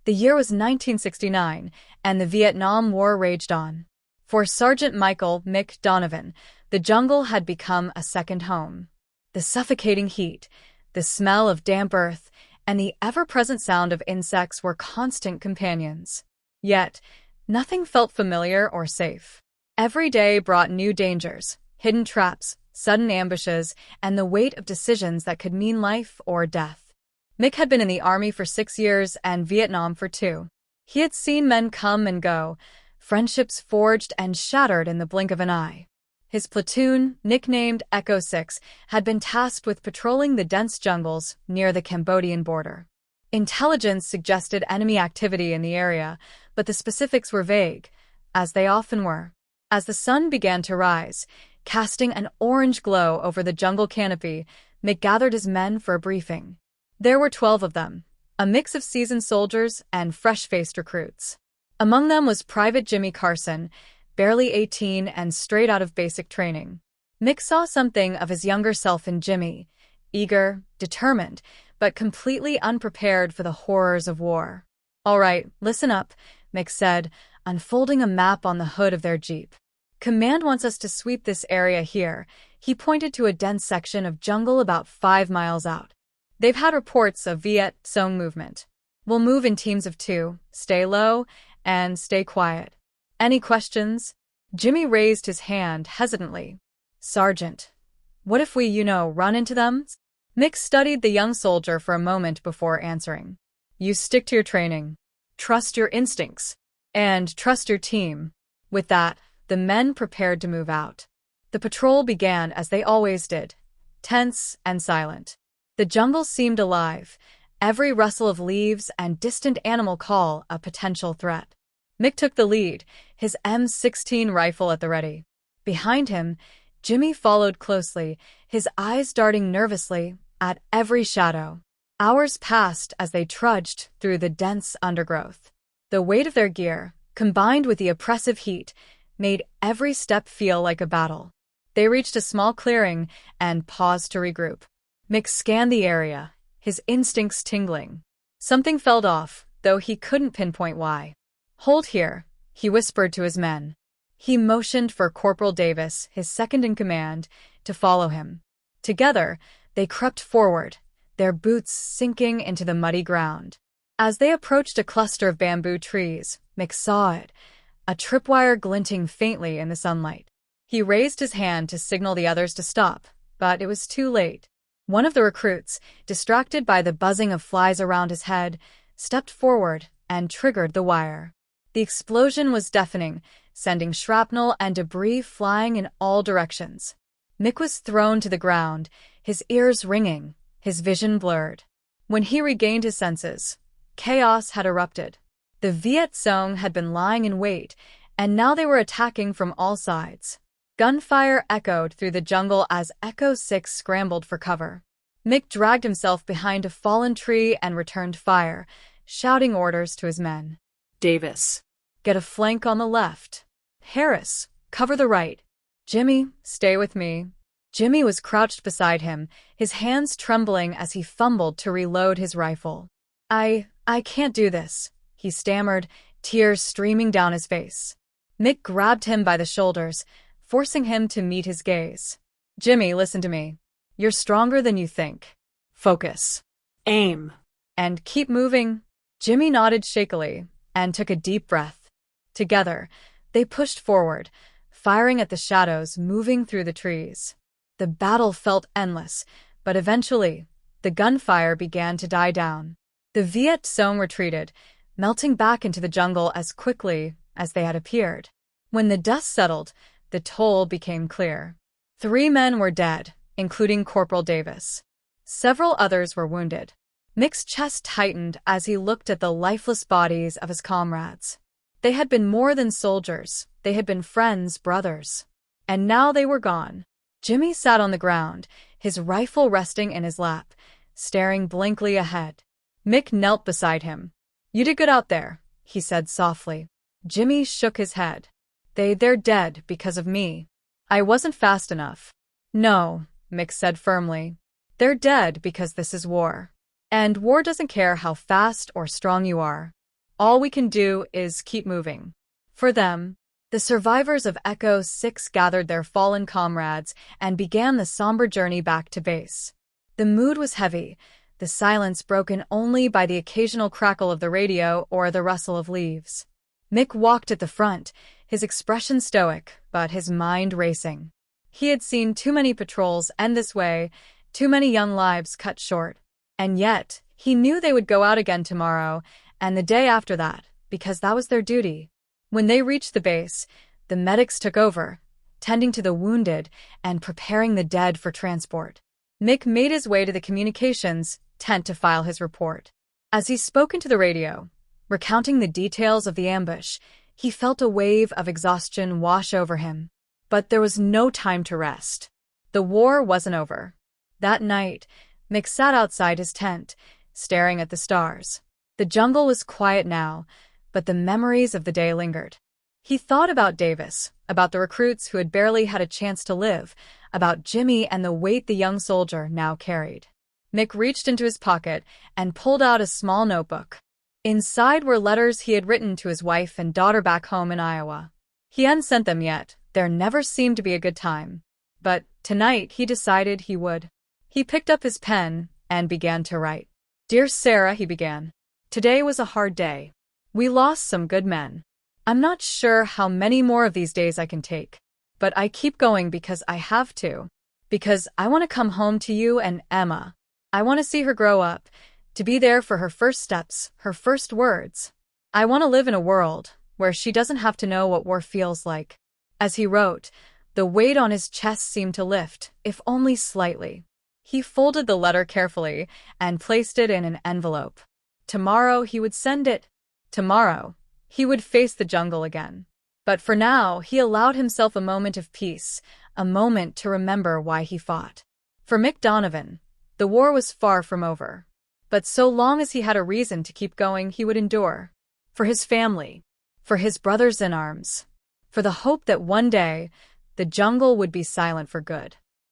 The year was 1969, and the Vietnam War raged on. For Sergeant Michael "Mick" Donovan, the jungle had become a second home. The suffocating heat, the smell of damp earth, and the ever-present sound of insects were constant companions. Yet, nothing felt familiar or safe. Every day brought new dangers, hidden traps, sudden ambushes, and the weight of decisions that could mean life or death. Mick had been in the Army for 6 years and Vietnam for 2. He had seen men come and go, friendships forged and shattered in the blink of an eye. His platoon, nicknamed Echo 6, had been tasked with patrolling the dense jungles near the Cambodian border. Intelligence suggested enemy activity in the area, but the specifics were vague, as they often were. As the sun began to rise, casting an orange glow over the jungle canopy, Mick gathered his men for a briefing. There were 12 of them, a mix of seasoned soldiers and fresh-faced recruits. Among them was Private Jimmy Carson, barely 18 and straight out of basic training. Mick saw something of his younger self in Jimmy, eager, determined, but completely unprepared for the horrors of war. "All right, listen up," Mick said, unfolding a map on the hood of their Jeep. "Command wants us to sweep this area here." He pointed to a dense section of jungle about 5 miles out. "They've had reports of Viet Cong movement. We'll move in teams of 2, stay low, and stay quiet. Any questions?" Jimmy raised his hand hesitantly. "Sergeant, what if we, run into them?" Mick studied the young soldier for a moment before answering. "You stick to your training. Trust your instincts. And trust your team." With that, the men prepared to move out. The patrol began as they always did, tense and silent. The jungle seemed alive, every rustle of leaves and distant animal call a potential threat. Mick took the lead, his M16 rifle at the ready. Behind him, Jimmy followed closely, his eyes darting nervously at every shadow. Hours passed as they trudged through the dense undergrowth. The weight of their gear, combined with the oppressive heat, made every step feel like a battle. They reached a small clearing and paused to regroup. Mick scanned the area, his instincts tingling. Something felt off, though he couldn't pinpoint why. "Hold here," he whispered to his men. He motioned for Corporal Davis, his second-in-command, to follow him. Together, they crept forward, their boots sinking into the muddy ground. As they approached a cluster of bamboo trees, Mick saw it, a tripwire glinting faintly in the sunlight. He raised his hand to signal the others to stop, but it was too late. One of the recruits, distracted by the buzzing of flies around his head, stepped forward and triggered the wire. The explosion was deafening, sending shrapnel and debris flying in all directions. Mick was thrown to the ground, his ears ringing, his vision blurred. When he regained his senses, chaos had erupted. The Viet Cong had been lying in wait, and now they were attacking from all sides. Gunfire echoed through the jungle as Echo 6 scrambled for cover. Mick dragged himself behind a fallen tree and returned fire, shouting orders to his men. "Davis, get a flank on the left. Harris, cover the right. Jimmy, stay with me." Jimmy was crouched beside him, his hands trembling as he fumbled to reload his rifle. I can't do this," he stammered, tears streaming down his face. Mick grabbed him by the shoulders, forcing him to meet his gaze. "Jimmy, listen to me. You're stronger than you think. Focus. Aim. And keep moving." Jimmy nodded shakily and took a deep breath. Together, they pushed forward, firing at the shadows moving through the trees. The battle felt endless, but eventually, the gunfire began to die down. The Viet Cong retreated, melting back into the jungle as quickly as they had appeared. When the dust settled, the toll became clear. 3 men were dead, including Corporal Davis. Several others were wounded. Mick's chest tightened as he looked at the lifeless bodies of his comrades. They had been more than soldiers, they had been friends, brothers. And now they were gone. Jimmy sat on the ground, his rifle resting in his lap, staring blankly ahead. Mick knelt beside him. "You did good out there," he said softly. Jimmy shook his head. They're dead because of me. I wasn't fast enough." "No," Mick said firmly. "They're dead because this is war. And war doesn't care how fast or strong you are. All we can do is keep moving. For them, the survivors of Echo 6 gathered their fallen comrades and began the somber journey back to base. The mood was heavy, the silence broken only by the occasional crackle of the radio or the rustle of leaves. Mick walked at the front, his expression stoic, but his mind racing. He had seen too many patrols end this way, too many young lives cut short. And yet, he knew they would go out again tomorrow, and the day after that, because that was their duty. When they reached the base, the medics took over, tending to the wounded and preparing the dead for transport. Mick made his way to the communications tent to file his report. As he spoke into the radio, recounting the details of the ambush, he felt a wave of exhaustion wash over him. But there was no time to rest. The war wasn't over. That night, Mick sat outside his tent, staring at the stars. The jungle was quiet now, but the memories of the day lingered. He thought about Davis, about the recruits who had barely had a chance to live, about Jimmy and the weight the young soldier now carried. Mick reached into his pocket and pulled out a small notebook. Inside were letters he had written to his wife and daughter back home in Iowa. He hadn't sent them yet. There never seemed to be a good time. But tonight he decided he would. He picked up his pen and began to write. "Dear Sarah," he began. "Today was a hard day. We lost some good men. I'm not sure how many more of these days I can take. But I keep going because I have to. Because I want to come home to you and Emma. I want to see her grow up, to be there for her first steps, her first words. I want to live in a world where she doesn't have to know what war feels like." As he wrote, the weight on his chest seemed to lift, if only slightly. He folded the letter carefully and placed it in an envelope. Tomorrow he would send it. Tomorrow, he would face the jungle again. But for now, he allowed himself a moment of peace, a moment to remember why he fought. For Mick Donovan, the war was far from over. But so long as he had a reason to keep going, he would endure. For his family, for his brothers in arms, for the hope that one day, the jungle would be silent for good.